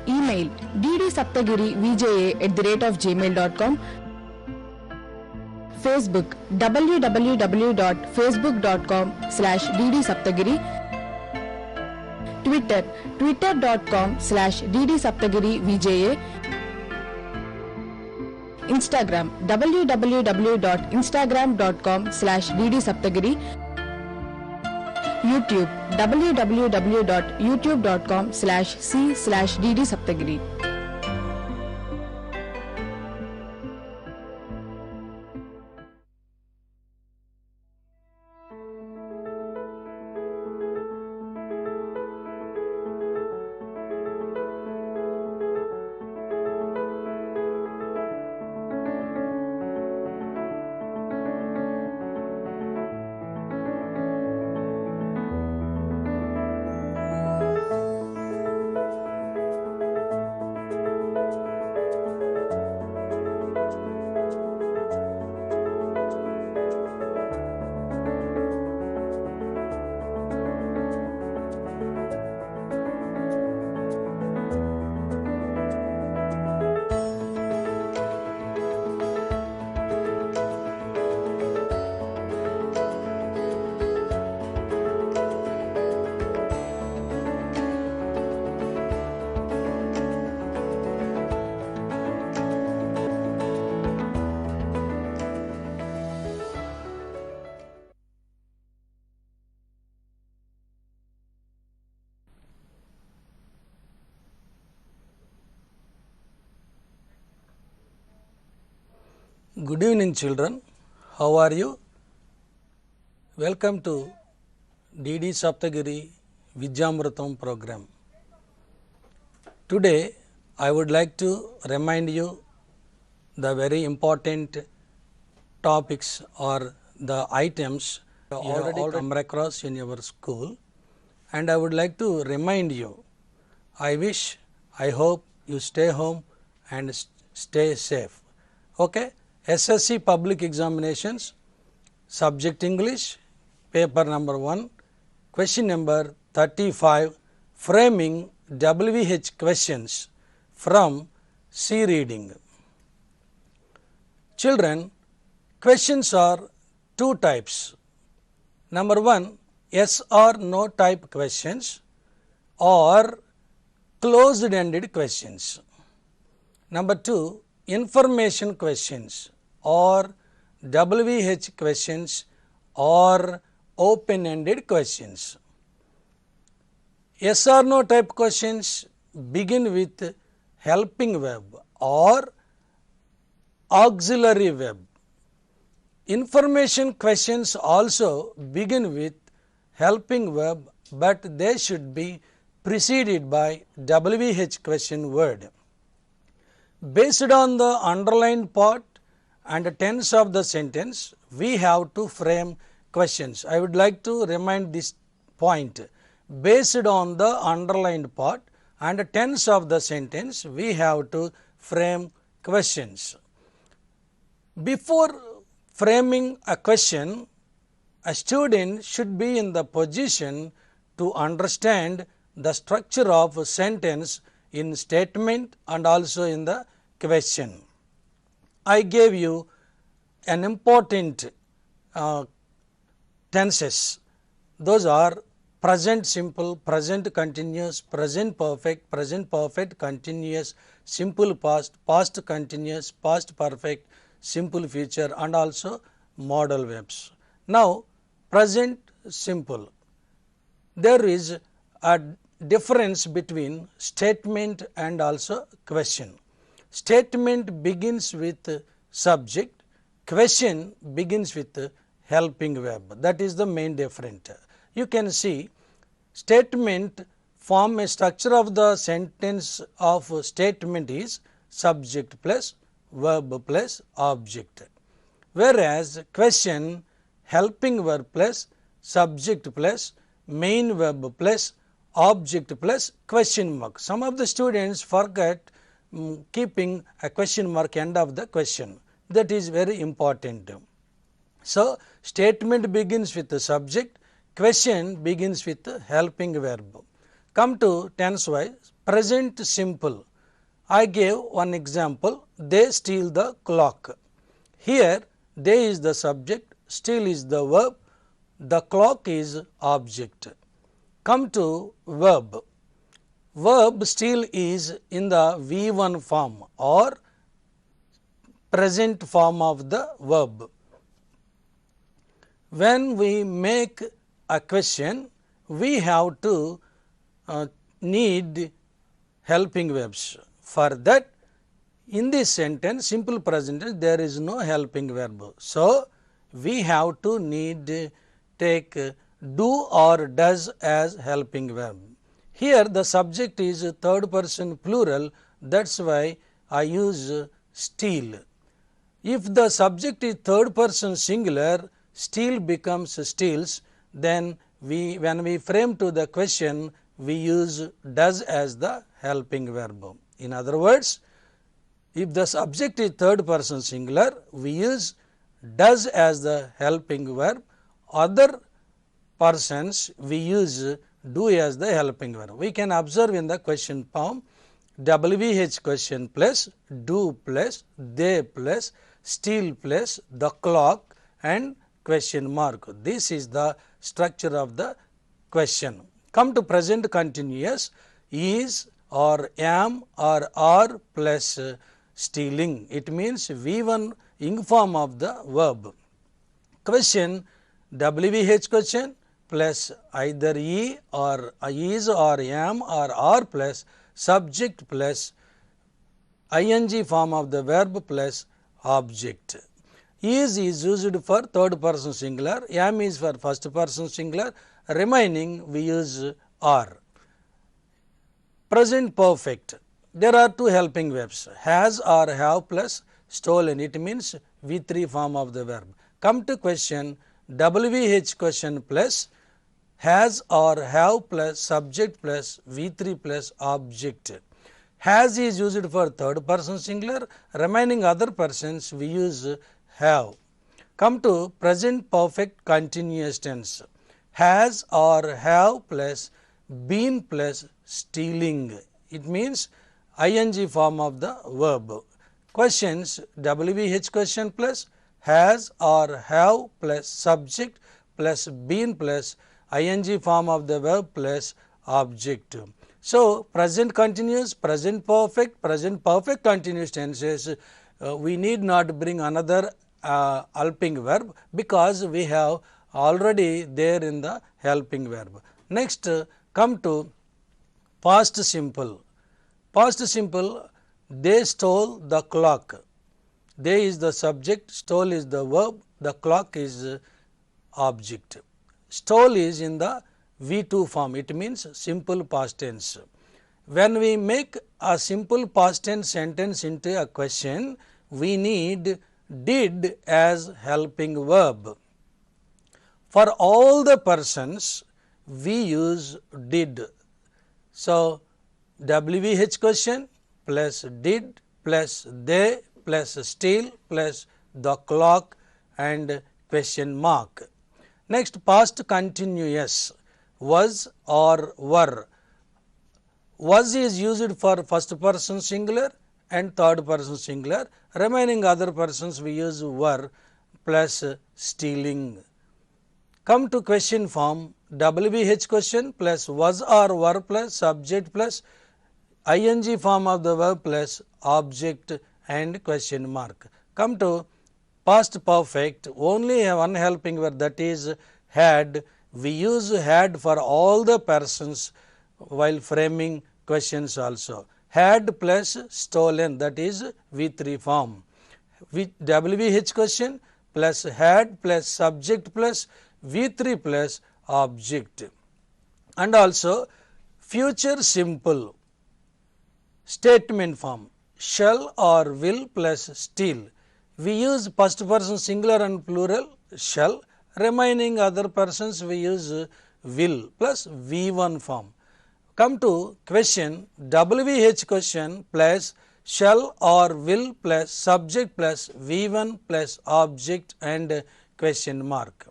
Email ddsaptagirivja@gmail.com. Facebook www.facebook.com/ddsaptagiri. Twitter twitter.com/ddsaptagirivja. Instagram www.instagram.com/ddsaptagiri. YouTube www.youtube.com/c/ddsaptagiri. Good evening children, how are you? Welcome to DD Saptagiri VIDYAMRUTHAM program. Today I would like to remind you the very important topics or the items you already come across in your school, and I would like to remind you, I hope you stay home and stay safe. Okay? SSC public examinations, subject English, paper number 1, question number 35, framing WH questions from C reading. Children, questions are two types. Number 1, yes or no type questions or closed ended questions. Number 2, information questions or WH questions or open ended questions. Yes or no type questions begin with helping verb or auxiliary verb. Information questions also begin with helping verb, but they should be preceded by WH question word. Based on the underlined part and tense of the sentence, we have to frame questions. I would like to remind this point. Based on the underlined part and tense of the sentence, we have to frame questions. Before framing a question, a student should be in the position to understand the structure of a sentence in statement and also in the question. I gave you an important tenses. Those are present simple, present continuous, present perfect continuous, simple past, past continuous, past perfect, simple future and also modal verbs. Now, present simple. There is a difference between statement and also question. Statement begins with subject, question begins with helping verb. That is the main difference. You can see statement form a structure of the sentence of statement is subject plus verb plus object, whereas question helping verb plus subject plus main verb plus object plus question mark. Some of the students forget keeping a question mark end of the question. That is very important. So, statement begins with the subject, question begins with the helping verb. Come to tense wise, present simple. I gave one example, they steal the clock. Here they is the subject, steal is the verb, the clock is object. Come to verb. Verb steal is in the V1 form or present form of the verb. When we make a question, we have to need helping verbs. For that, in this sentence, simple present tense, there is no helping verb. So, we have to need take do or does as helping verb. Here the subject is third person plural, that is why I use steal. If the subject is third person singular, steal becomes steals, then when we frame to the question, we use does as the helping verb. In other words, if the subject is third person singular, we use does as the helping verb. Other persons, we use do as the helping verb. We can observe in the question form WH question plus do plus they plus steal plus the clock and question mark. This is the structure of the question. Come to present continuous, is or am or are plus stealing. It means V1 ing form of the verb. Question WH question plus either E or is or am or are plus subject plus ing form of the verb plus object. Is used for third person singular, am is for first person singular, remaining we use are. Present perfect, there are two helping verbs, has or have plus stolen, it means V3 form of the verb. Come to question WH question plus has or have plus subject plus V3 plus object. Has is used for third person singular, remaining other persons we use have. Come to present perfect continuous tense, has or have plus been plus stealing, it means ing form of the verb. Questions WH question plus has or have plus subject plus been plus ing form of the verb plus object. So, present continuous, present perfect continuous tenses, we need not bring another helping verb because we have already there in the helping verb. Next, come to past simple. Past simple, they stole the clock. They is the subject, stole is the verb, the clock is object. Stole is in the V2 form, it means simple past tense. When we make a simple past tense sentence into a question, we need did as helping verb. For all the persons, we use did. So, WH question plus did plus they plus steal plus the clock and question mark. Next, past continuous, was or were. Was is used for first person singular and third person singular, remaining other persons we use were plus stealing. Come to question form, WH question plus was or were plus subject plus ing form of the verb plus object and question mark. Come to past perfect, only one helping verb, that is had. We use had for all the persons while framing questions also. Had plus stolen, that is V3 form. WH question plus had plus subject plus V3 plus object. And also future simple statement form, shall or will plus still. We use first person singular and plural shall, remaining other persons we use will plus V1 form. Come to question, WH question plus shall or will plus subject plus V1 plus object and question mark.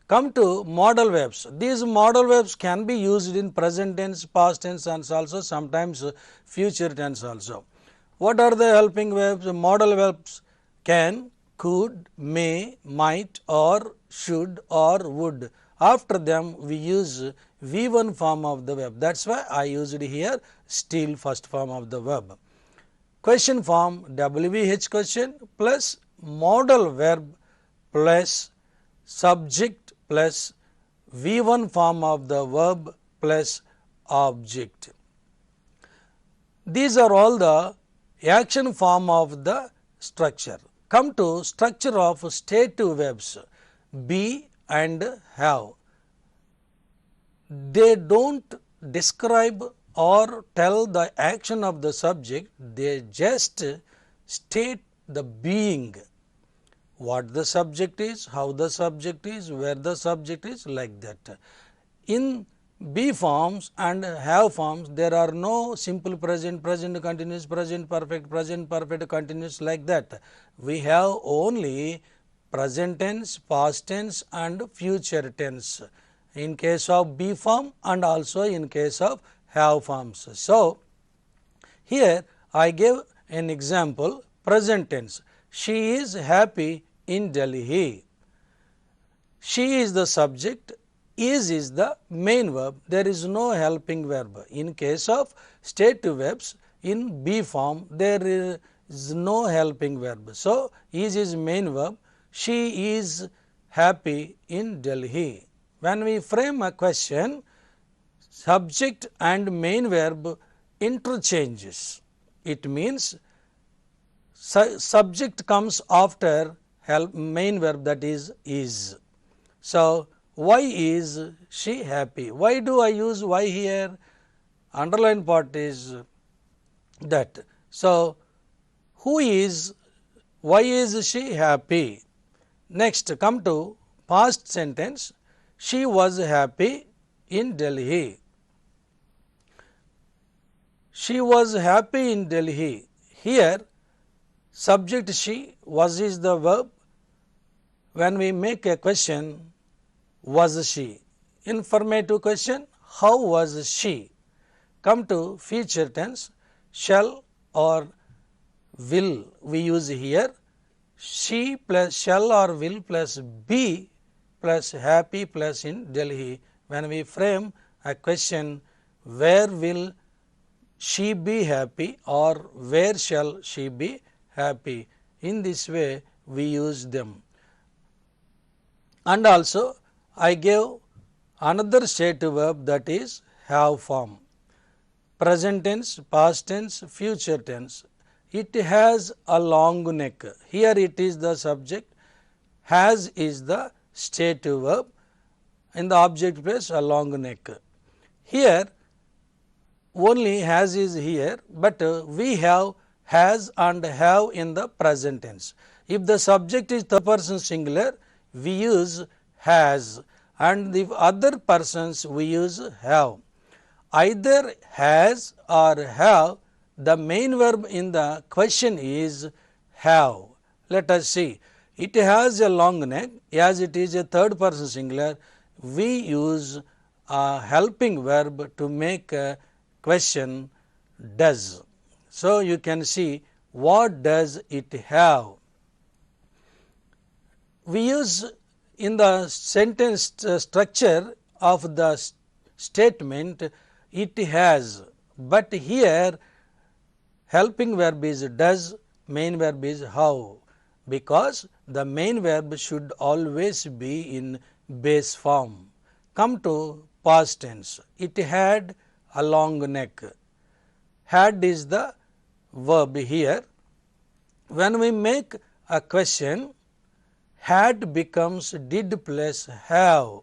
Come to modal verbs. These modal verbs can be used in present tense, past tense and also sometimes future tense also. What are the helping verbs? Modal verbs can, could, may, might or should or would. After them we use V1 form of the verb. That is why I used here still first form of the verb. Question form WH question plus modal verb plus subject plus V1 form of the verb plus object. These are all the action form of the structure. Come to structure of stative verbs be and have. They don't describe or tell the action of the subject, they just state the being. What the subject is, how the subject is, where the subject is, like that. In be forms and have forms, there are no simple present, present continuous, present perfect continuous, like that. We have only present tense, past tense and future tense in case of be form and also in case of have forms. So, here I gave an example present tense. She is happy in Delhi. She is the subject, is the main verb, there is no helping verb. In case of stative verbs in be form there is no helping verb. So, is main verb, she is happy in Delhi. When we frame a question, subject and main verb interchanges. It means subject comes after main verb, that is. So, why is she happy? Why do I use why here? Underline part is that. So, why is she happy? Next, come to past sentence. She was happy in Delhi. She was happy in Delhi. Here subject she, was is the verb. When we make a question, was she? Informative question, how was she? Come to future tense, shall or will we use here. She plus shall or will plus be plus happy plus in Delhi. When we frame a question, where will she be happy or where shall she be happy? In this way we use them. And also I gave another stative verb, that is have form. Present tense, past tense, future tense. It has a long neck. Here it is the subject, has is the stative verb, in the object place a long neck. Here only has is here, but we have has and have in the present tense. If the subject is third person singular, we use has, and the other persons we use have. Either has or have, the main verb in the question is have. Let us see. It has a long neck, as it is a third person singular, we use a helping verb to make a question does. So, you can see what does it have. We use in the sentence structure of the statement it has, but here helping verb is does, main verb is how, because the main verb should always be in base form. Come to past tense. It had a long neck. Had is the verb here. When we make a question, had becomes did plus have.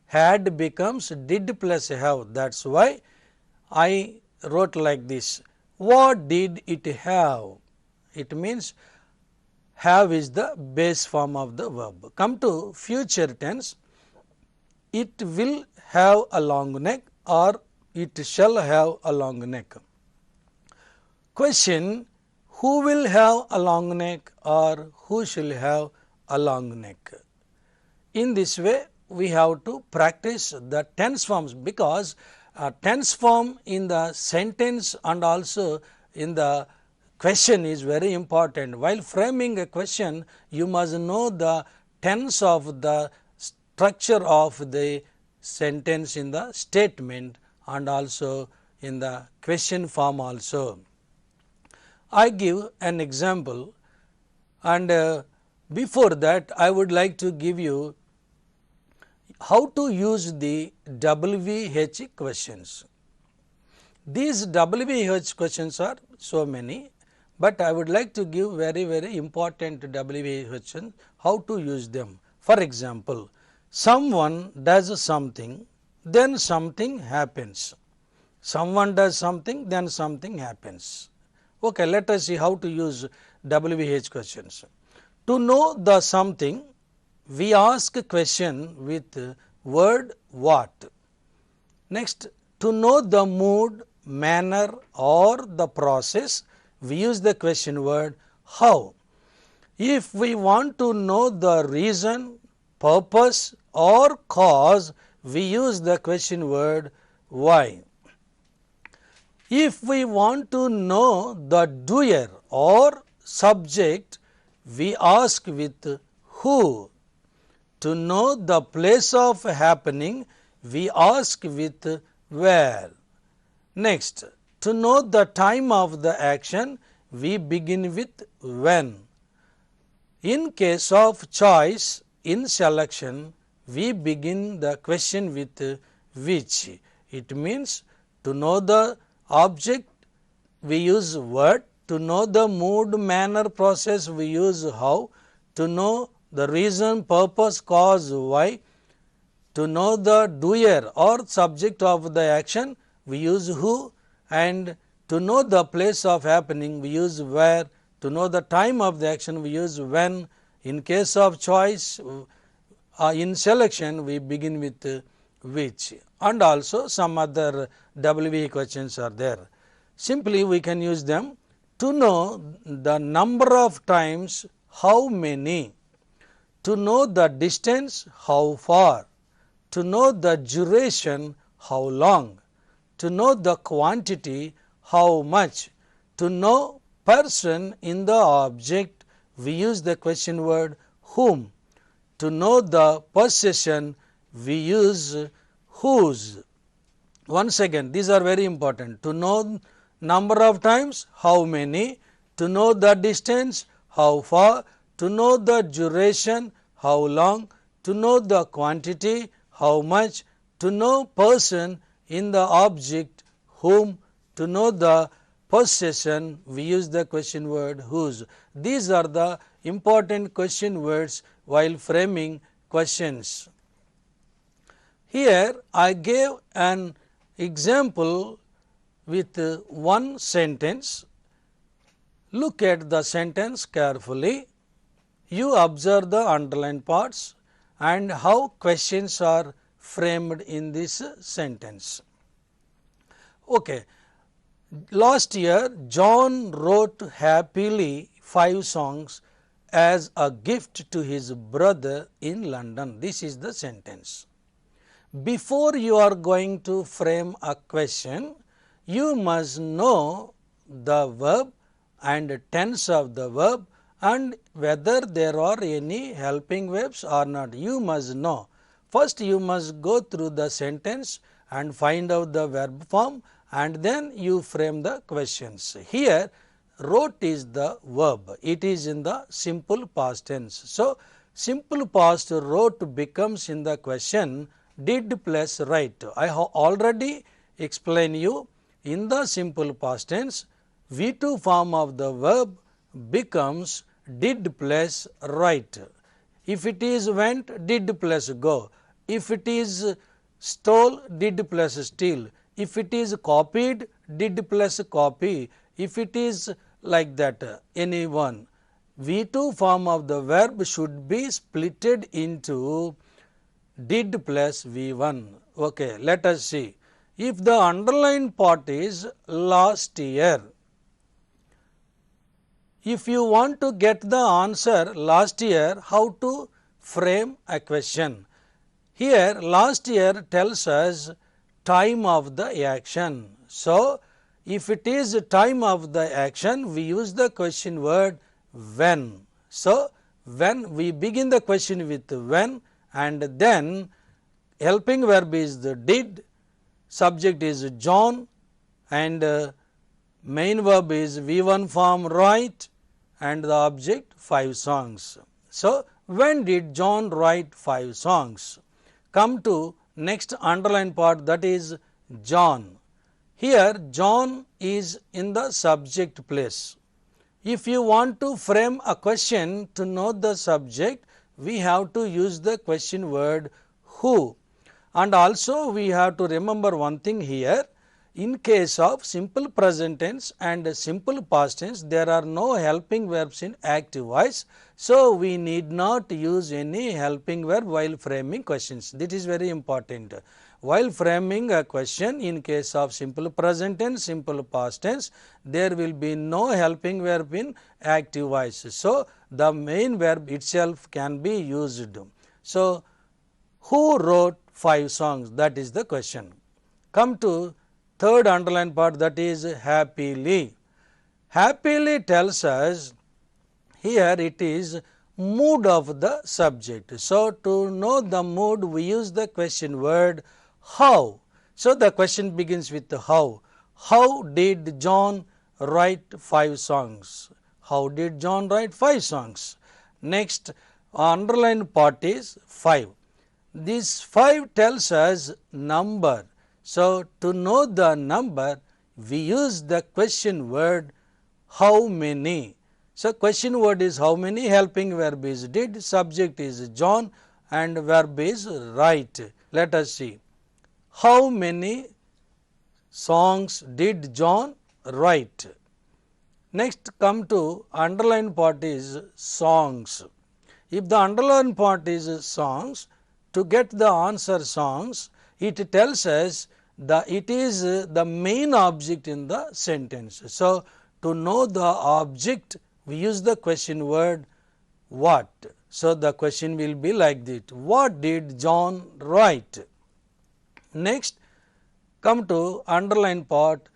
Had becomes did plus have. That is why I wrote like this. What did it have? It means have is the base form of the verb. Come to future tense. It will have a long neck or it shall have a long neck. Question, who will have a long neck or who shall have a long neck? In this way, we have to practice the tense forms, because tense form in the sentence and also in the question is very important. While framing a question, you must know the tense of the structure of the sentence in the statement and also in the question form also. I give an example, and before that I would like to give you how to use the WH questions. These WH questions are so many, but I would like to give very important WH questions, how to use them. For example, someone does something, then something happens. Someone does something, then something happens. Okay, let us see how to use WH questions. To know the something, we ask a question with word what. Next, to know the mood, manner or the process, we use the question word how. If we want to know the reason, purpose or cause, we use the question word why. If we want to know the doer or subject, we ask with who. To know the place of happening, we ask with where. Next, to know the time of the action, we begin with when. In case of choice, in selection, we begin the question with which. It means to know the object, we use what. To know the mood, manner, process, we use how. To know the reason, purpose, cause, why. To know the doer or subject of the action, we use who, and to know the place of happening, we use where. To know the time of the action, we use when. In case of choice, in selection, we begin with which. And also some other WH questions are there. Simply we can use them. To know the number of times, how many. To know the distance, how far. To know the duration, how long. To know the quantity, how much. To know person in the object, we use the question word whom. To know the possession, we use whose. Once again, these are very important. To know number of times, how many. To know the distance, how far. To know the duration, how long. To know the quantity, how much. To know person in the object, whom. To know the possession, we use the question word whose. These are the important question words while framing questions. Here I gave an example with one sentence. Look at the sentence carefully. You observe the underlined parts and how questions are framed in this sentence. Okay. Last year, John wrote happily 5 songs as a gift to his brother in London. This is the sentence. Before you are going to frame a question, you must know the verb and tense of the verb and whether there are any helping verbs or not. You must know. First you must go through the sentence and find out the verb form, and then you frame the questions. Here wrote is the verb. It is in the simple past tense. So, simple past wrote becomes in the question did plus write. I have already explained you in the simple past tense V2 form of the verb becomes did plus write. If it is went, did plus go. If it is stole, did plus steal. If it is copied, did plus copy. If it is like that, any one. V2 form of the verb should be splitted into did plus V1. Okay, let us see. If the underlined part is last year, if you want to get the answer last year, how to frame a question. Here last year tells us time of the action. So, if it is time of the action, we use the question word when. So, when we begin the question with when, and then helping verb is the did, subject is John, and main verb is V1 form write, and the object 5 songs. So, when did John write 5 songs? Come to next underline part, that is John. Here John is in the subject place. If you want to frame a question to know the subject, we have to use the question word who. And also we have to remember one thing here. In case of simple present tense and simple past tense, there are no helping verbs in active voice. So, we need not use any helping verb while framing questions. This is very important. While framing a question, in case of simple present tense, simple past tense, there will be no helping verb in active voice. So, the main verb itself can be used. So, who wrote 5 songs? That is the question. Come to third underline part, that is happily. Happily tells us here it is mood of the subject. So, to know the mood we use the question word how. So, the question begins with how. How did John write 5 songs? How did John write 5 songs? Next underline part is 5. This 5 tells us number. So, to know the number, we use the question word how many. So, question word is how many, helping verb is did, subject is John, and verb is write. Let us see. How many songs did John write? Next come to underline part is songs. If the underline part is songs, to get the answer songs, it tells us it is the main object in the sentence. So, to know the object, we use the question word what. So, the question will be like this: what did John write? Next, come to underline part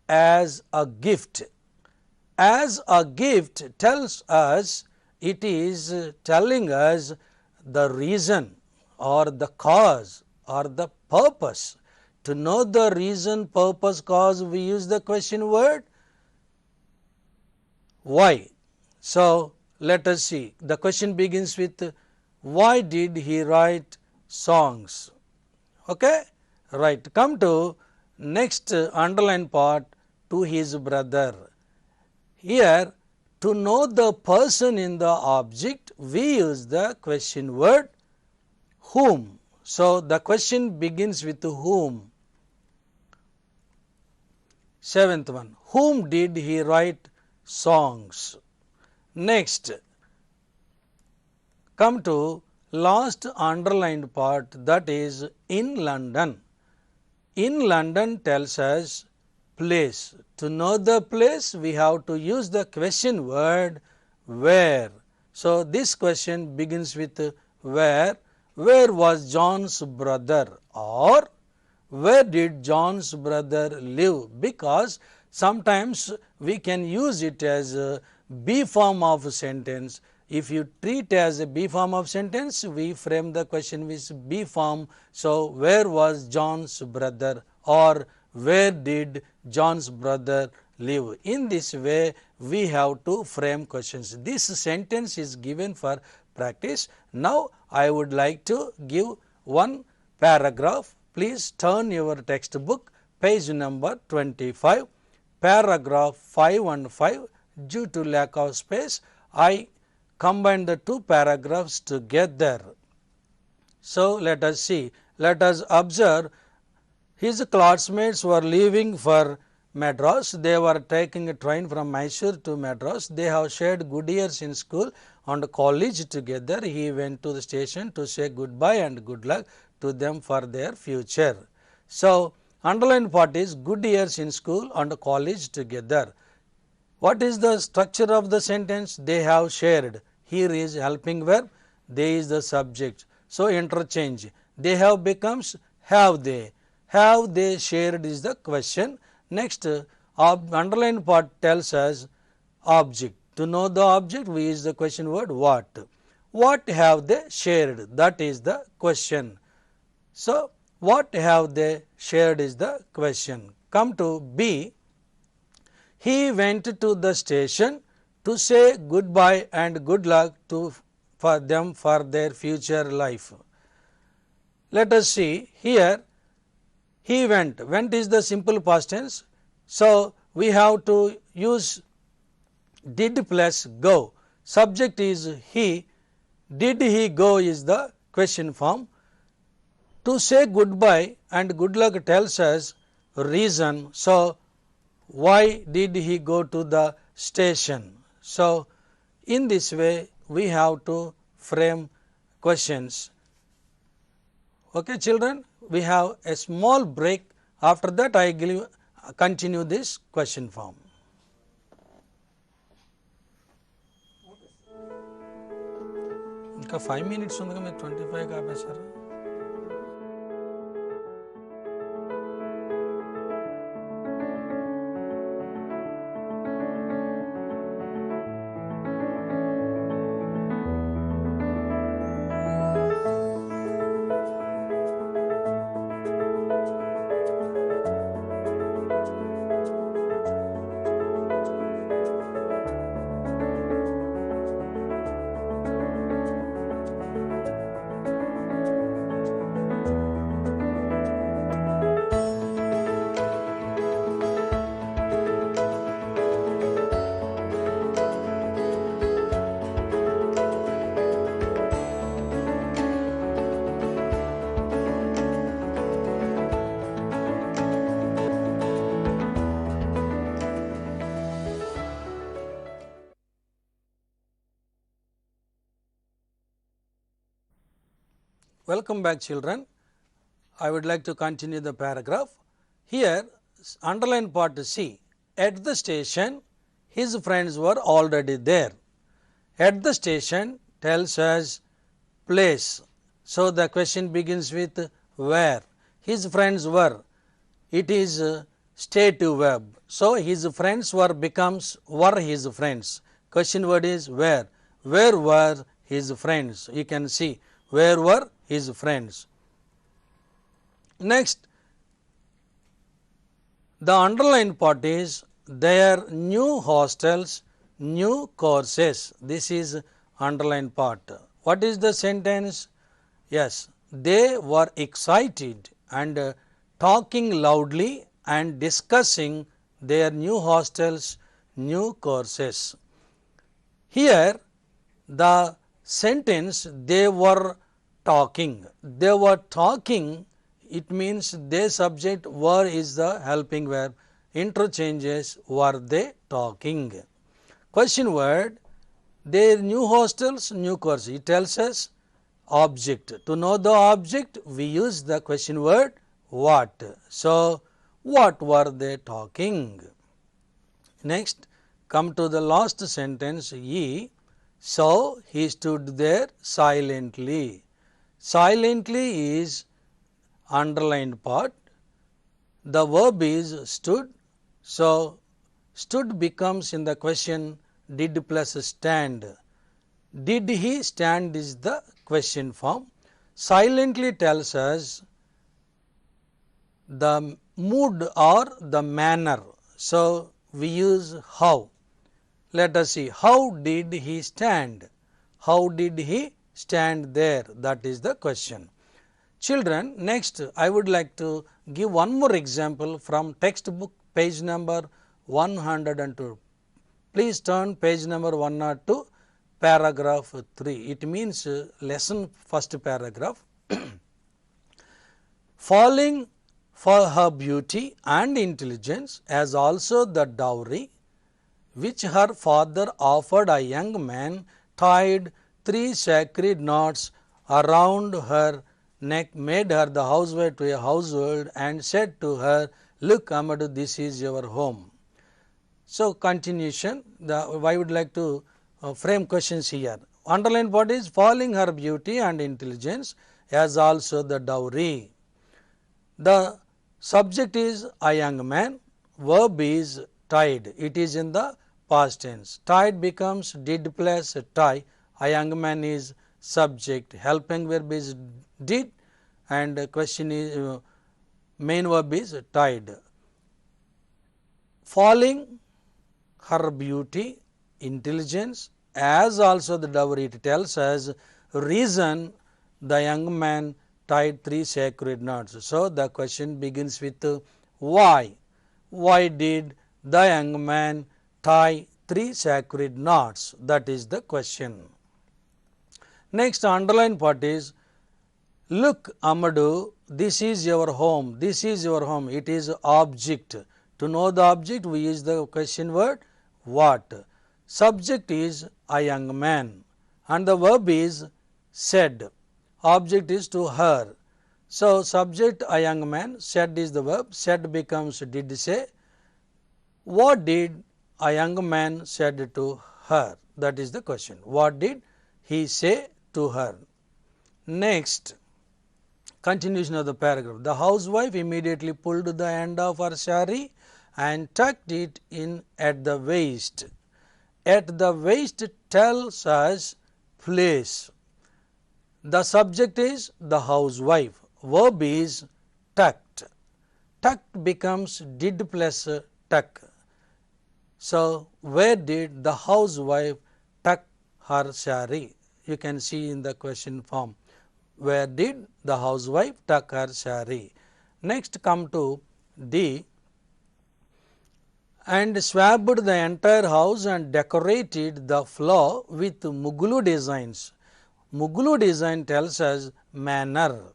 as a gift. As a gift tells us, it is telling us the reason or the cause or the purpose. To know the reason, purpose, cause, we use the question word why. So, let us see. The question begins with why did he write songs? Okay? Right. Come to next underline part, to his brother. Here, to know the person in the object, we use the question word whom. So, the question begins with whom. Seventh one, whom did he write songs? Next, come to last underlined part, that is in London. In London tells us place. To know the place, we have to use the question word where. So, this question begins with where. Where was John's brother? Or where did John's brother live? Because sometimes we can use it as a B form of a sentence. If you treat as a B form of sentence, we frame the question with B form. So, where was John's brother, or where did John's brother live? In this way, we have to frame questions. This sentence is given for practice. Now, I would like to give one paragraph. Please turn your textbook, page number 25, paragraph 5 and 5. Due to lack of space, I combine the two paragraphs together. So, let us see. Let us observe. His classmates were leaving for Madras. They were taking a train from Mysore to Madras. They have shared good years in school and college together. He went to the station to say goodbye and good luck to them for their future. So, underlined part is good years in school and college together. What is the structure of the sentence? They have shared. Here is helping verb. they is the subject. So interchange. They have becomes have they. Have they shared is the question. Next, underline part tells us object. To know the object, we use the question word what. What have they shared? That is the question. So, what have they shared is the question. Come to B. He went to the station to say goodbye and good luck for them for their future life. Let us see here. He went. Went is the simple past tense. So, we have to use did plus go. Subject is he. Did he go is the question form. To say goodbye and good luck tells us reason. So, why did he go to the station? So, in this way we have to frame questions. Okay, children, we have a small break. After that I will continue this question form. ఇంకా 5 minutes ఉందిగా మీరు 25 ఆపేశారు. Welcome back, children. I would like to continue the paragraph. Here, underline part C. At the station, his friends were already there. At the station tells us place. So, the question begins with where. His friends were. It is stative verb. So, his friends were becomes were his friends. Question word is where. Where were his friends? You can see where were his friends. Next, the underlined part is their new hostels, new courses. This is underlined part. What is the sentence? Yes, they were excited and talking loudly and discussing their new hostels, new courses. Here, the sentence they were talking. They were talking, it means they subject were is the helping verb. Interchanges were they talking. Question word, their new hostels, new course. It tells us object. To know the object, we use the question word what. So, what were they talking? Next, come to the last sentence E. So, he stood there silently. Silently is underlined part. The verb is stood. So, stood becomes in the question did plus stand. Did he stand is the question form. Silently tells us the mood or the manner. So, we use how. Let us see how did he stand. How did he stand there? That is the question. Children, next I would like to give one more example from textbook page number 102. Please turn page number 102, paragraph 3. It means lesson first paragraph. Falling for her beauty and intelligence as also the dowry which her father offered a young man, tied 3 sacred knots around her neck, made her the housewife to a household, and said to her, look, Amadou, this is your home. So, continuation, I would like to frame questions here. underlined part is falling her beauty and intelligence as also the dowry. The subject is a young man, verb is tied, it is in the past tense. Tied becomes did plus tie, a young man is subject, helping verb is did, and question is main verb is tied. Falling her beauty, intelligence as also the dowry, it tells us reason the young man tied 3 sacred knots. So, the question begins with why. Why did the young man tie 3 sacred knots? That is the question. Next underline part is, look Amadu, this is your home, this is your home, it is object. To know the object we use the question word what. Subject is a young man and the verb is said, object is to her. So, subject a young man, said is the verb, said becomes did say. What did a young man said to her? That is the question. What did he say to her? Next, continuation of the paragraph. The housewife immediately pulled the end of her saree and tucked it in at the waist. At the waist tells us place. The subject is the housewife, verb is tucked. Tucked becomes did plus tuck. So, where did the housewife tuck her saree? You can see in the question form. Where did the housewife tuck her saree? Next come to D. And swabbed the entire house and decorated the floor with muglu designs. Muglu design tells us manner.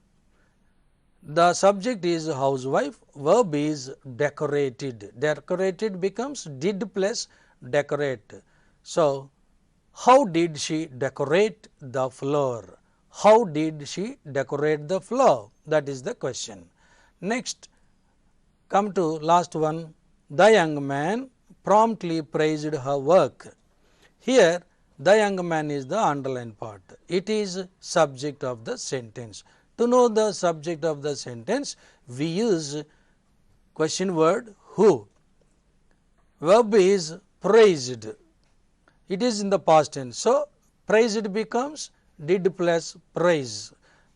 The subject is housewife, verb is decorated. Decorated becomes did plus decorate. So, how did she decorate the floor? How did she decorate the floor? That is the question. Next, come to last one. The young man promptly praised her work. Here, the young man is the underlined part. It is subject of the sentence. To know the subject of the sentence, we use question word who. Verb is praised. It is in the past tense. So, praised becomes did plus praise.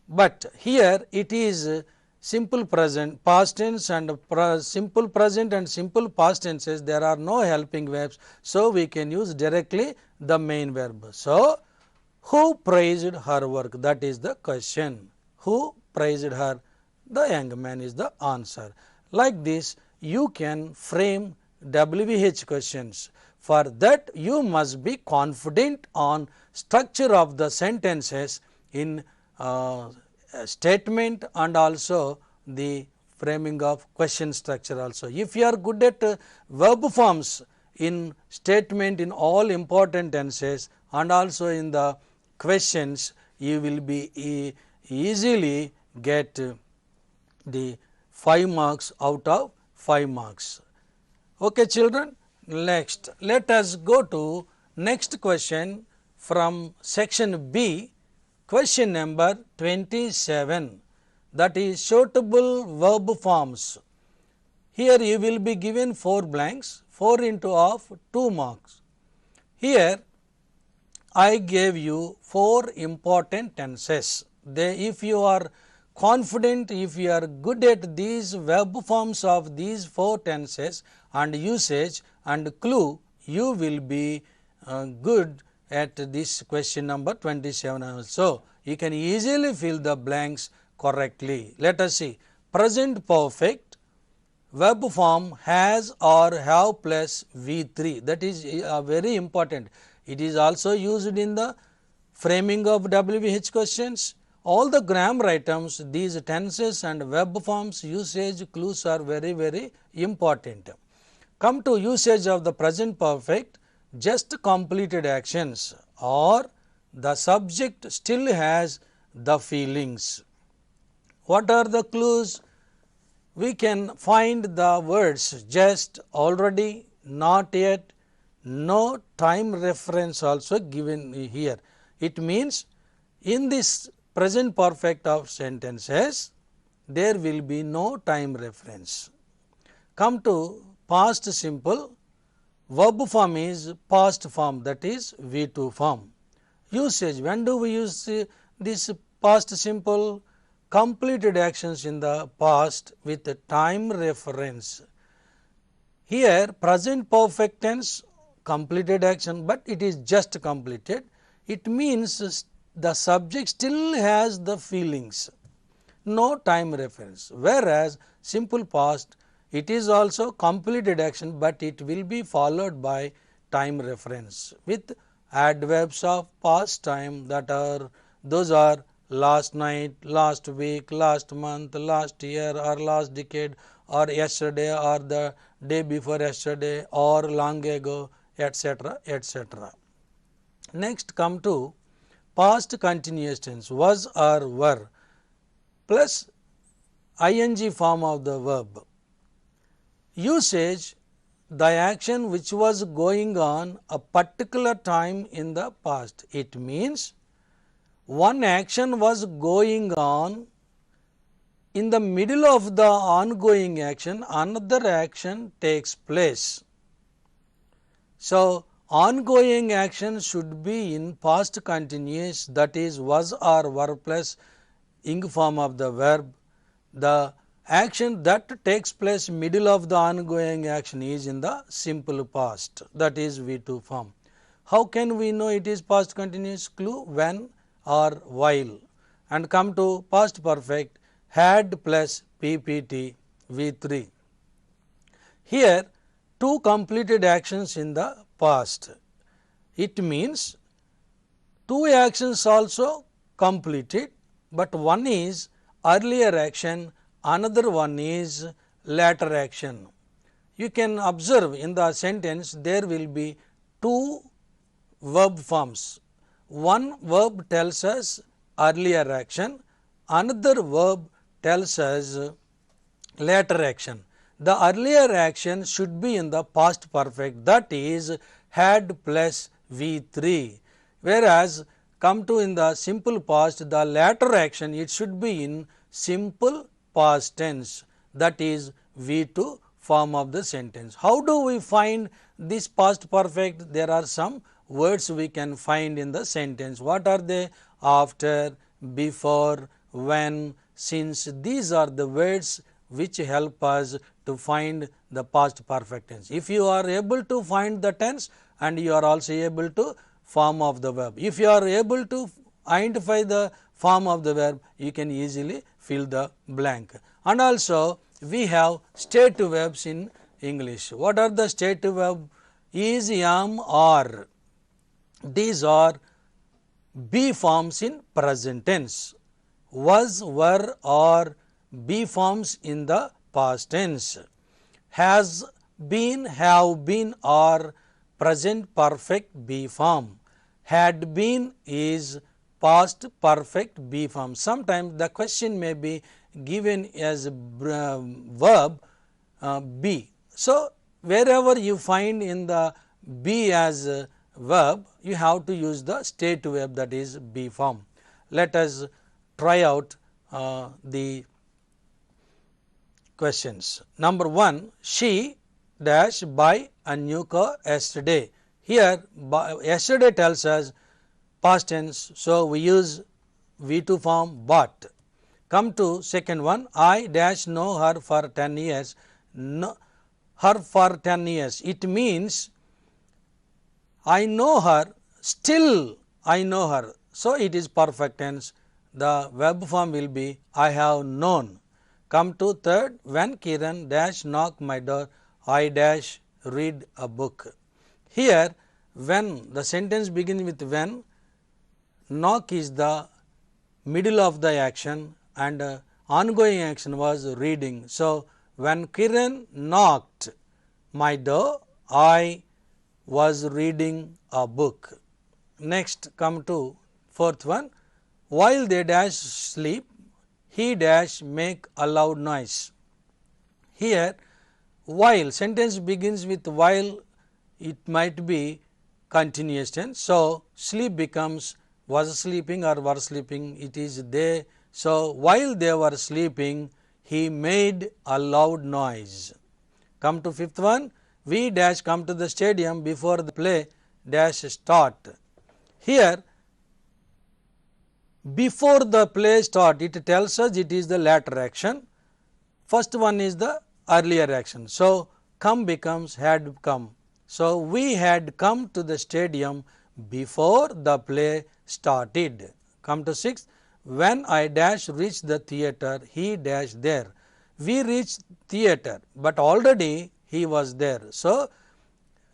But here it is simple present, past tense and simple present and simple past tenses. There are no helping verbs. So, we can use directly the main verb. So, who praised her work? That is the question. Who praised her? The young man is the answer. Like this, you can frame WH questions. For that, you must be confident on structure of the sentences in statement and also the framing of question structure also. If you are good at verb forms in statement in all important tenses and also in the questions, you will be easily get the 5 marks out of 5 marks. Okay, children. Next, let us go to next question from section B, question number 27, that is suitable verb forms. Here you will be given 4 blanks, 4 into of 2 marks. Here I gave you 4 important tenses. If you are confident, if you are good at these verb forms of these 4 tenses and usage and clue, you will be good at this question number 27 also. You can easily fill the blanks correctly. Let us see. Present perfect, verb form has or have plus V3. That is very important. It is also used in the framing of WH questions. All the grammar items, these tenses and verb forms usage clues are very important. Come to usage of the present perfect, just completed actions or the subject still has the feelings. What are the clues? We can find the words just, already, not yet, no time reference also given here. It means in this present perfect of sentences, there will be no time reference. Come to past simple, verb form is past form, that is V2 form. Usage, when do we use this past simple? Completed actions in the past with a time reference. Here present perfect tense, completed action, but it is just completed. It means the subject still has the feelings, no time reference. Whereas simple past, it is also completed action, but it will be followed by time reference with adverbs of past time, that are those are last night, last week, last month, last year, or last decade, or yesterday, or the day before yesterday, or long ago, etc., etc. Next come to past continuous tense, was or were plus ing form of the verb. Usage, the action which was going on a particular time in the past. It means one action was going on, in the middle of the ongoing action another action takes place. So, ongoing action should be in past continuous, that is was or were plus ing form of the verb. The action that takes place middle of the ongoing action is in the simple past, that is V2 form. How can we know it is past continuous? Clue, when or while. And come to past perfect, had plus PPT V3. Here two completed actions in the past. It means two actions also completed, but one is earlier action, another one is later action. You can observe in the sentence there will be two verb forms. One verb tells us earlier action, another verb tells us later action. The earlier action should be in the past perfect, that is had plus V3, whereas come to in the simple past, the latter action it should be in simple past tense, that is V2 form of the sentence. How do we find this past perfect? There are some words we can find in the sentence. What are they? After, before, when, since. These are the words which help us to find the past perfect tense. If you are able to find the tense, and you are also able to form of the verb. If you are able to identify the form of the verb, you can easily fill the blank. And also we have state verbs in English. What are the state verbs? Is, am, are. These are be forms in present tense. Was, were, are be forms in the past tense. Has been, have been are present perfect be form. Had been is past perfect be form. Sometimes the question may be given as verb be. So, wherever you find in the be as verb, you have to use the state verb, that is be form. Let us try out the questions. Number 1, she dash buy a new car yesterday. Here yesterday tells us past tense, so we use V2 form bought. Come to second one, I dash know her for 10 years. No, her for 10 years. It means I know her, still I know her. So it is perfect tense. The verb form will be I have known. Come to third, when Kiran dash knock my door, I dash read a book. Here when, the sentence begins with when, knock is the middle of the action and ongoing action was reading. So, when Kiran knocked my door, I was reading a book. Next come to fourth one, while they dash sleep, he dash make a loud noise. Here while, sentence begins with while, it might be continuous tense. So, sleep becomes was sleeping or were sleeping, it is they. So, while they were sleeping, he made a loud noise. Come to fifth one, we dash come to the stadium before the play dash start. Here, before the play start, it tells us it is the latter action. First one is the earlier action. So, come becomes had come. So, we had come to the stadium before the play started. Come to sixth, when I dash reached the theatre, he dash there. We reached theatre, but already he was there. So,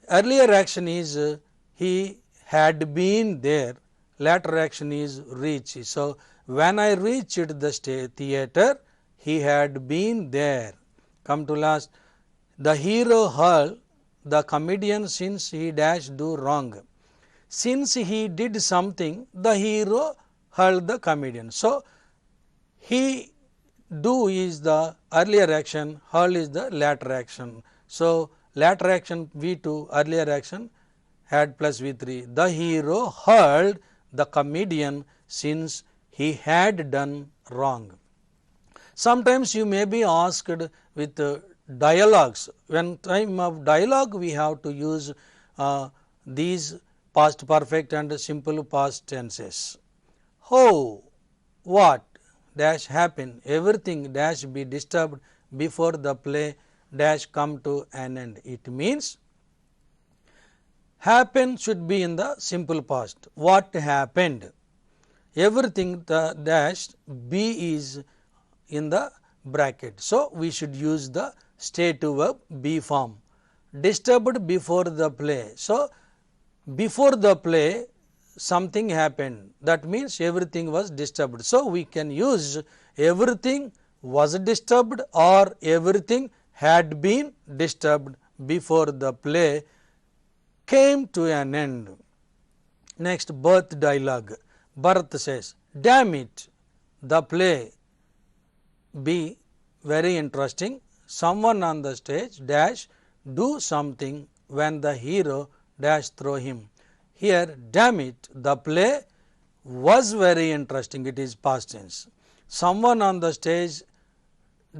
earlier action is he had been there, latter action is reach. So, when I reached the theatre, he had been there. Come to last, the hero hurled the comedian since he dash do wrong. Since he did something, the hero hurled the comedian. So, he do is the earlier action, hurl is the latter action. So, latter action V2, earlier action had plus V3. The hero hurled the comedian since he had done wrong. Sometimes you may be asked with dialogues. When time of dialogue, we have to use these past perfect and simple past tenses. How, what dash happen, everything dash be disturbed before the play dash come to an end. It means happen should be in the simple past. What happened? Everything the dash be is in the bracket. So, we should use the stative verb be form. Disturbed before the play. So, before the play something happened, that means everything was disturbed. So, we can use everything was disturbed or everything had been disturbed before the play came to an end. Next, birth dialogue. Bharat says, damn it, the play be very interesting. Someone on the stage dash do something when the hero dash throw him. Here, damn it, the play was very interesting, it is past tense. Someone on the stage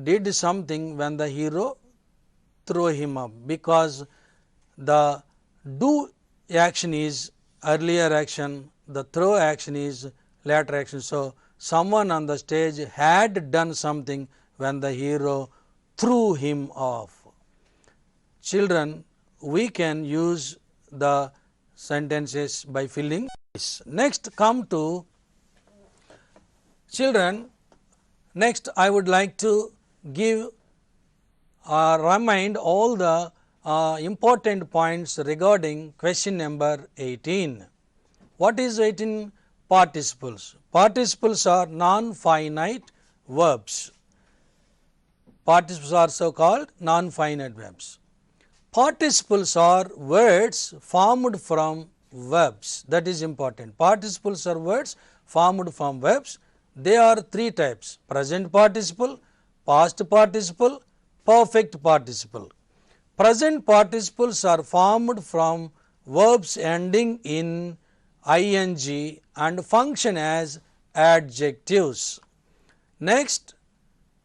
did something when the hero threw him up, because the do action is earlier action, the throw action is later action. So, someone on the stage had done something when the hero threw him off. Children, we can use the sentences by filling this. Next, come to children. Next, I would like to give remind all the important points regarding question number 18. What is 18? Participles. Participles are non-finite verbs. Participles are so called non-finite verbs. Participles are words formed from verbs. That is important. Participles are words formed from verbs. They are three types: present participle, past participle, perfect participle. Present participles are formed from verbs ending in ing and function as adjectives. Next,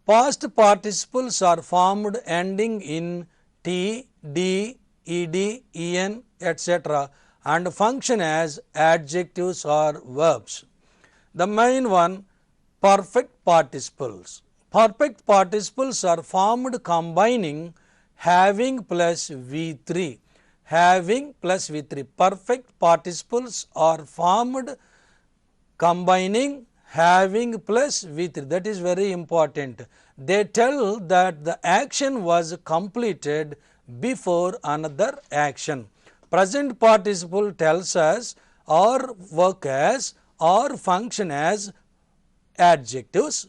past participles are formed ending in t, d, ed, en, etc. and function as adjectives or verbs. The main one, perfect participles. Perfect participles are formed combining having plus V3. Having plus V3. Perfect participles are formed combining having plus V3. That is very important. They tell that the action was completed before another action. Present participle tells us or work as or function as adjectives,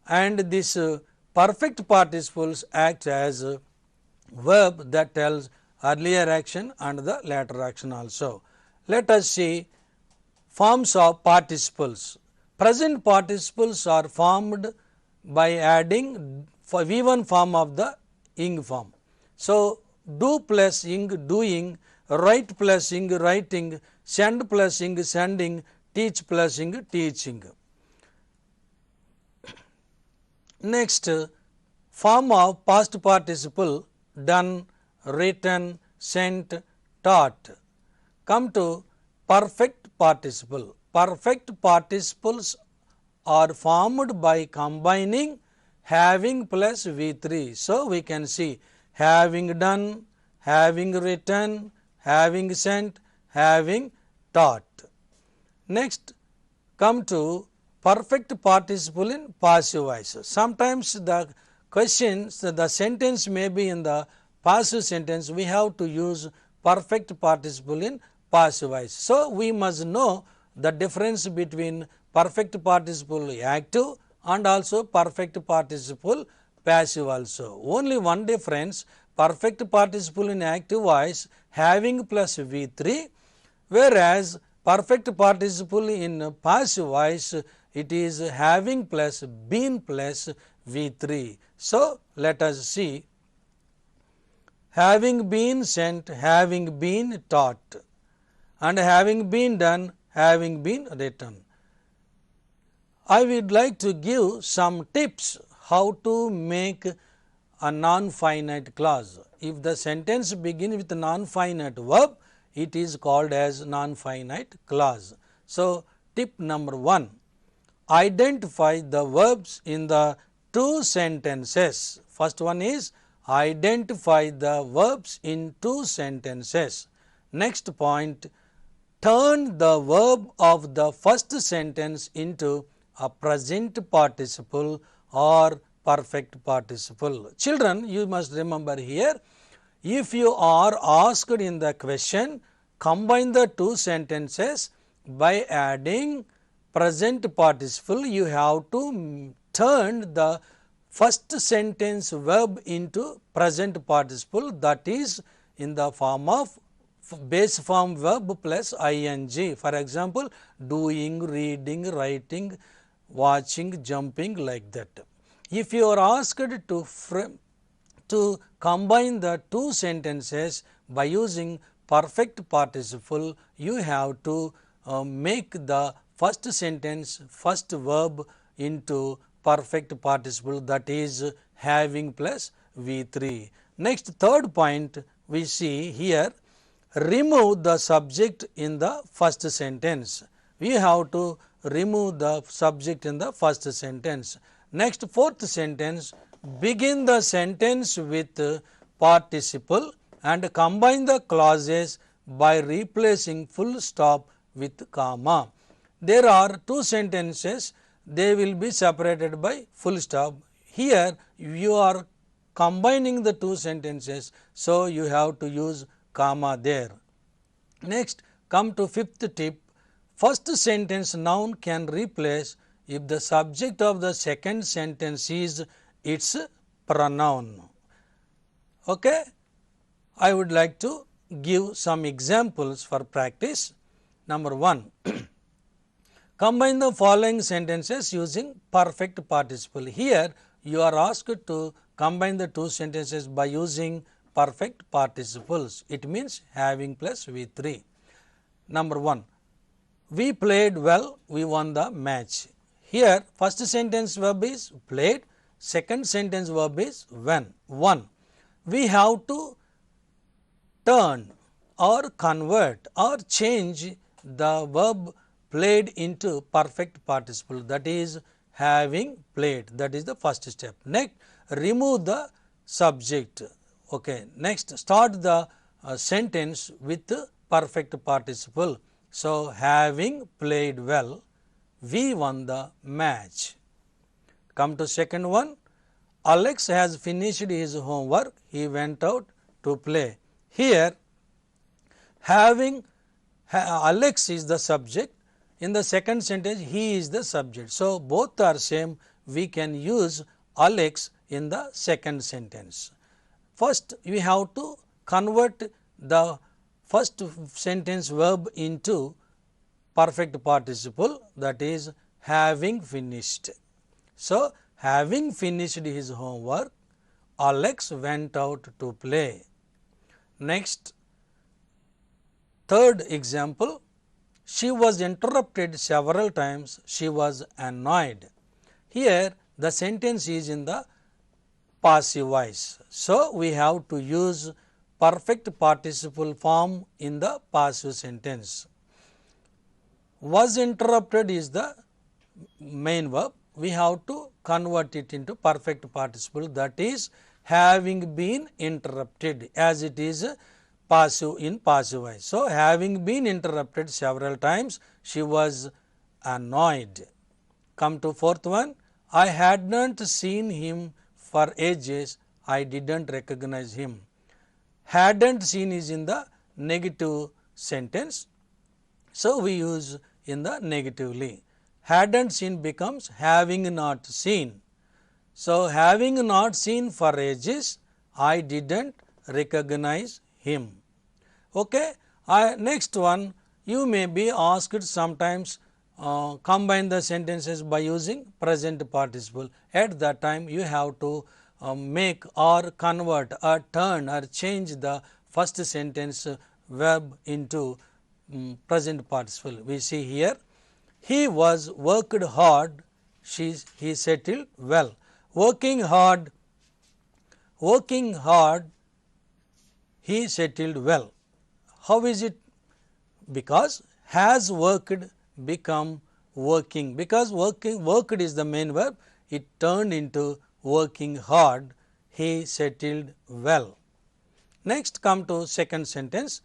and this perfect participles act as verb that tells earlier action and the later action also. Let us see forms of participles. Present participles are formed by adding V1 form of the ing form. So, do plus ing doing, write plus ing writing, send plus ing sending, teach plus ing teaching. Next, form of past participle done, written, sent, taught. Come to perfect participle. Perfect participles are formed by combining having plus V3. So, we can see having done, having written, having sent, having taught. Next, come to perfect participle in passive voice. Sometimes the questions, the sentence may be in the passive sentence, we have to use perfect participle in passive voice. So, we must know the difference between perfect participle active and also perfect participle passive also. Only one difference, perfect participle in active voice having plus V3, whereas perfect participle in passive voice it is having plus been plus V3. So, let us see having been sent, having been taught, and having been done, having been written. I would like to give some tips how to make a non-finite clause. If the sentence begins with non-finite verb, it is called as non-finite clause. So, tip number 1, identify the verbs in the two sentences. First one is identify the verbs in two sentences. Next point, turn the verb of the first sentence into a present participle or perfect participle. Children, you must remember here, if you are asked in the question, combine the two sentences by adding present participle, you have to turn the first sentence verb into present participle, that is in the form of base form verb plus ing. For example, doing, reading, writing, watching, jumping, like that. If you are asked to combine the two sentences by using perfect participle, you have to make the first sentence first verb into perfect participle, that is having plus V3. Next, third point we see here, remove the subject in the first sentence. We have to remove the subject in the first sentence. Next, fourth sentence, begin the sentence with participle and combine the clauses by replacing full stop with comma. There are two sentences, they will be separated by full stop. Here you are combining the two sentences, so you have to use comma there. Next, come to fifth tip, first sentence noun can replace if the subject of the second sentence is its pronoun. Okay? I would like to give some examples for practice. Number 1, combine the following sentences using perfect participle. Here you are asked to combine the two sentences by using perfect participles. It means having plus V3. Number 1, we played well, we won the match. Here first sentence verb is played, second sentence verb is won. We have to turn or convert or change the verb played into perfect participle, that is having played, that is the first step. Next, remove the subject. Okay. Next, start the sentence with perfect participle. So, having played well, we won the match. Come to second one, Alex has finished his homework, he went out to play. Here Alex is the subject, in the second sentence he is the subject. So, both are same, we can use Alex in the second sentence. First we have to convert the first sentence verb into perfect participle, that is having finished. So, having finished his homework, Alex went out to play. Next, third example, She was interrupted several times. She was annoyed. Here the sentence is in the passive voice. So, we have to use perfect participle form in the passive sentence. Was interrupted is the main verb. We have to convert it into perfect participle, that is having been interrupted, as it is passive in passive voice. So, having been interrupted several times, she was annoyed. Come to fourth one. I had not seen him for ages. I didn't recognize him. Hadn't seen is in the negative sentence. So, we use in the negatively. Hadn't seen becomes having not seen. So, having not seen for ages, I didn't recognize him. Okay. Next one, you may be asked sometimes combine the sentences by using present participle. At that time, you have to make or convert or turn or change the first sentence verb into present participle. We see here, he was worked hard, he settled well. Working hard, he settled well. How is it? Because has worked become working, because worked is the main verb, it turned into working hard, he settled well. Next, come to second sentence.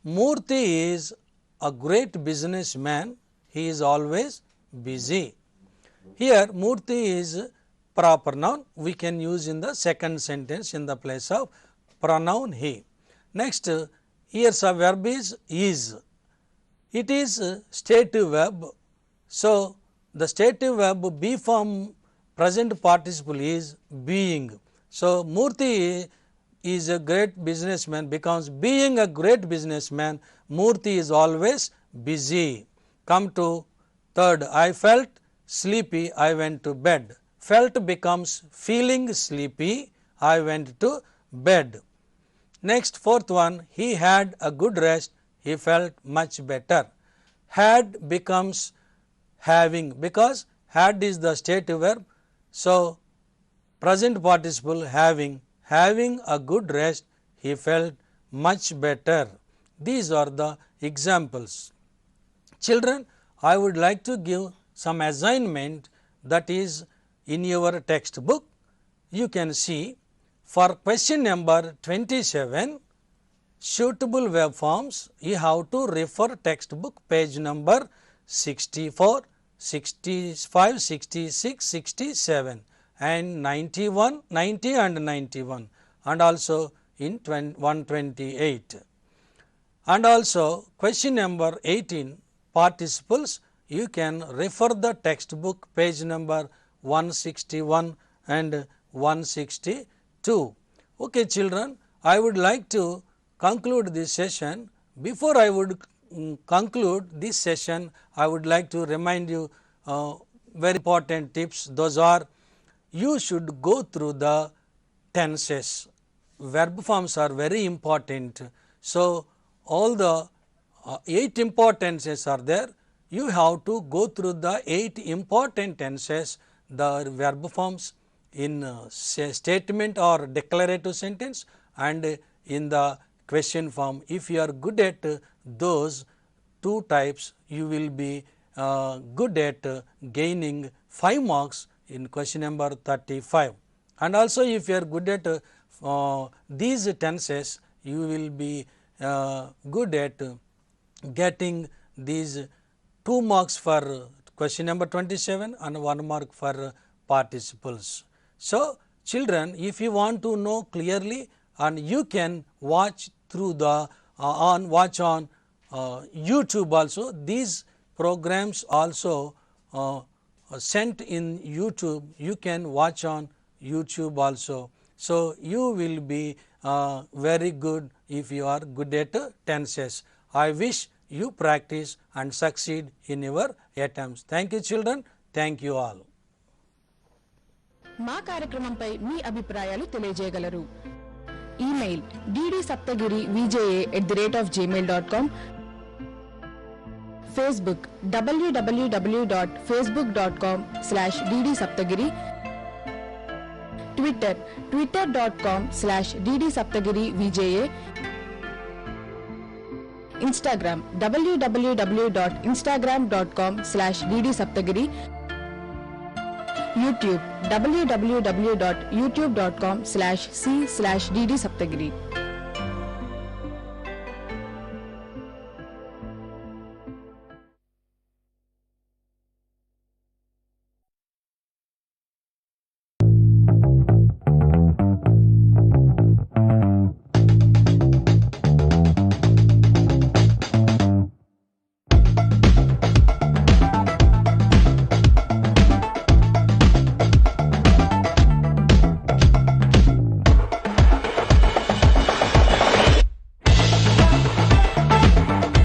Murthy is a great businessman, he is always busy. Here Murthy is proper noun, we can use in the second sentence in the place of pronoun he. Next, here a verb is. It is stative verb. So, the stative verb be form present participle is being. So, Murthy is a great businessman, becomes being a great businessman, Murthy is always busy. Come to third, I felt sleepy, I went to bed. Felt becomes feeling sleepy, I went to bed. Next, fourth one, he had a good rest, he felt much better. Had becomes having, because had is the stative verb. So, present participle having a good rest, he felt much better. These are the examples. Children, I would like to give some assignment that is in your textbook. You can see for question number 27, suitable verb forms, you have to refer textbook page number 64, 65, 66, 67 and 91, 90 and 91 and also in 128. And also question number 18, participles, you can refer the textbook page number 161 and 162. Okay, children, I would like to conclude this session. Before I would conclude this session, I would like to remind you very important tips. Those are, you should go through the tenses. Verb forms are very important. So, all the 8 important tenses are there. You have to go through the 8 important tenses, the verb forms in statement or declarative sentence and in the question form. If you are good at those 2 types, you will be good at gaining 5 marks in question number 35. And also if you are good at these tenses, you will be good at getting these 2 marks for question number 27 and 1 mark for participles. So, children, if you want to know clearly, and you can watch through the watch on YouTube also. These programs also sent in YouTube, you can watch on YouTube also. So, you will be very good if you are good at tenses. I wish you practice and succeed in your attempts. Thank you, children. Thank you all. మా కార్యక్రమంపై మీ అభిప్రాయాలు తెలియజేయగలరు. Email ddSaptagiri@gmail.com, Facebook www.facebook.com/DDSaptagiri, Twitter twitter.com/DDSaptagiri-VJA, Instagram www.instagram.com/DDSaptagiri, YouTube www.youtube.com/c/DDSaptagiri.